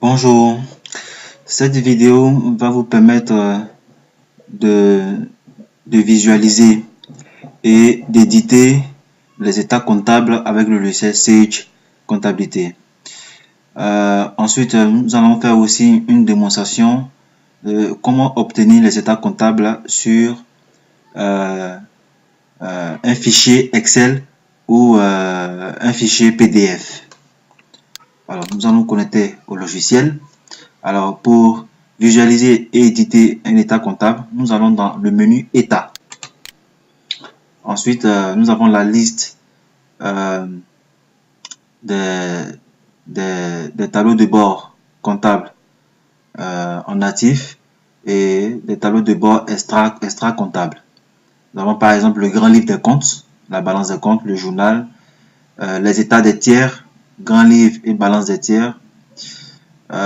Bonjour, cette vidéo va vous permettre de, de visualiser et d'éditer les états comptables avec le logiciel Sage Comptabilité. Ensuite, nous allons faire aussi une démonstration de comment obtenir les états comptables sur un fichier Excel ou un fichier PDF. Alors, nous allons nous connecter au logiciel. Alors, pour visualiser et éditer un état comptable, nous allons dans le menu État. Ensuite, nous avons la liste euh, des, des tableaux de bord comptables en natif et des tableaux de bord extra comptables. Nous avons par exemple le grand livre des comptes, la balance des comptes, le journal, les états des tiers, grand livre et balance des tiers. Nous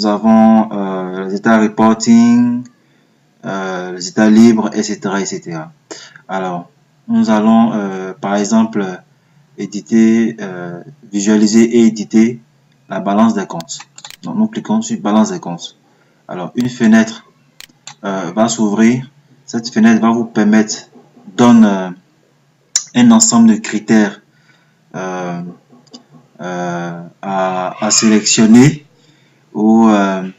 avons les états reporting, les états libres, etc., etc. Alors, nous allons, par exemple, éditer, visualiser et éditer la balance des comptes. Donc, nous cliquons sur balance des comptes. Alors, une fenêtre va s'ouvrir. Cette fenêtre va vous permettre, donne un ensemble de critères à sélectionner ou un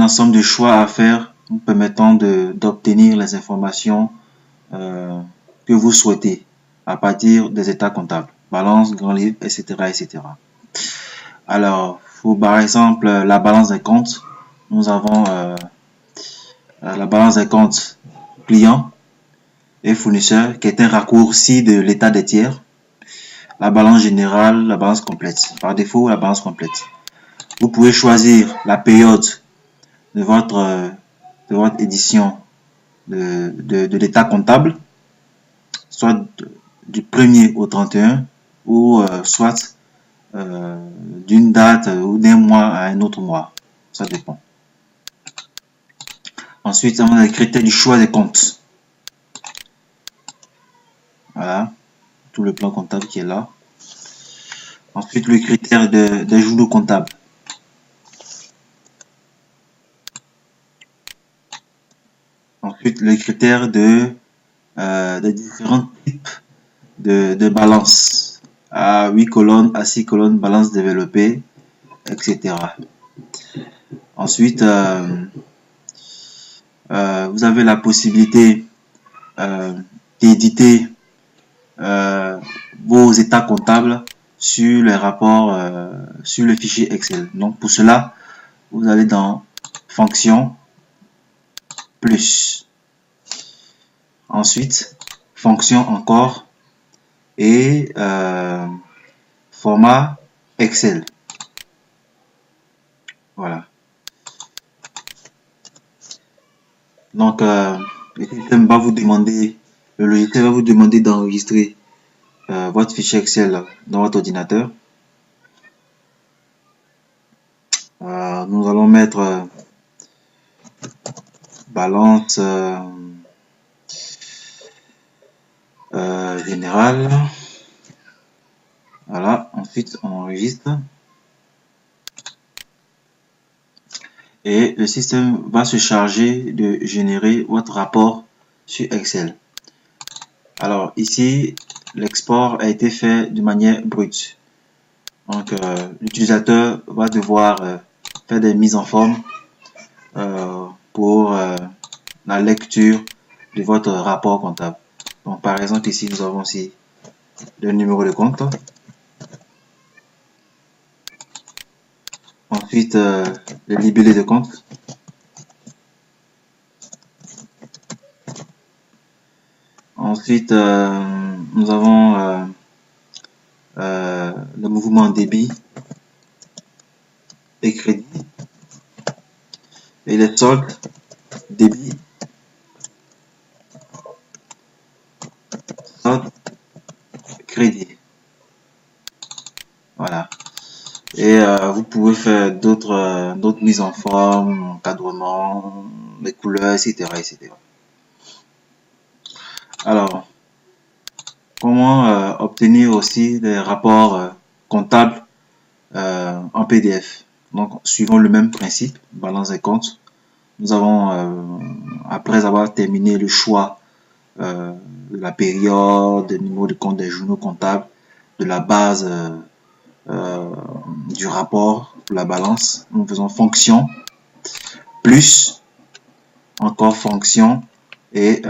ensemble de choix à faire vous permettant d'obtenir les informations que vous souhaitez à partir des états comptables, balance, grand livre, etc., etc. Alors, pour par exemple la balance des comptes, nous avons la balance des comptes clients et fournisseurs qui est un raccourci de l'état des tiers, la balance générale, la balance complète. Par défaut, la balance complète. Vous pouvez choisir la période de votre édition de l'état comptable, soit du 1er au 31 ou soit d'une date ou d'un mois à un autre mois. Ça dépend. Ensuite, on a les critères du choix des comptes. Voilà, tout le plan comptable qui est là. Ensuite, le critère des journaux comptables. Ensuite, les critères des différents types de balance. À 8 colonnes, à 6 colonnes, balance développée, etc. Ensuite, vous avez la possibilité d'éditer vos états comptables sur les rapports, sur le fichier Excel. Donc, pour cela, vous allez dans Fonction, plus. Ensuite, Fonction encore et format Excel. Voilà. Donc, le système va vous demander, le logiciel va vous demander d'enregistrer votre fichier Excel dans votre ordinateur. Nous allons mettre balance générale. Voilà, ensuite on enregistre. Et le système va se charger de générer votre rapport sur Excel. Alors ici, l'export a été fait de manière brute. Donc l'utilisateur va devoir faire des mises en forme pour la lecture de votre rapport comptable. Donc par exemple ici nous avons aussi le numéro de compte. Ensuite le libellé de compte. Ensuite nous avons le mouvement débit et crédit et les soldes débit, solde, crédit. Voilà. Et vous pouvez faire d'autres mises en forme, encadrement, les couleurs, etc., etc. Alors, comment obtenir aussi des rapports comptables en PDF. Donc, suivons le même principe, balance des comptes. Nous avons, après avoir terminé le choix de la période, des numéros de compte, des journaux comptables, de la base du rapport pour la balance, nous faisons fonction, plus, encore fonction et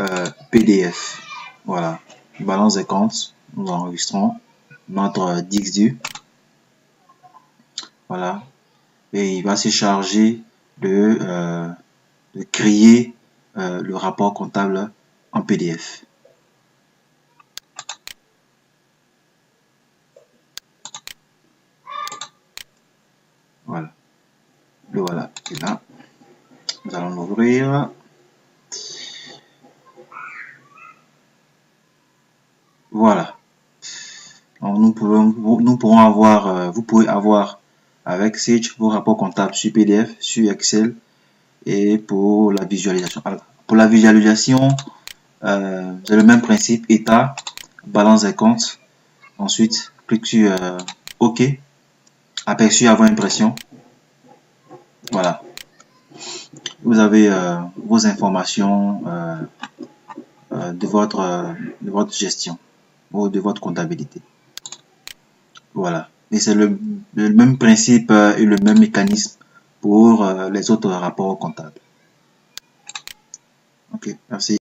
PDF. Voilà, balance des comptes, nous enregistrons notre Dixdu. Voilà, et il va se charger de créer le rapport comptable en PDF. Voilà, le voilà, et là, nous allons l'ouvrir. Voilà. Donc, nous pourrons avoir, vous pouvez avoir avec Sage vos rapports comptables sur PDF, sur Excel et pour la visualisation. Alors, pour la visualisation, c'est le même principe, état, balance des comptes. Ensuite, clique sur OK, aperçu avant impression. Voilà. Vous avez vos informations de votre gestion ou de votre comptabilité. Voilà. Et c'est le même principe et le même mécanisme pour les autres rapports comptables. Ok, merci.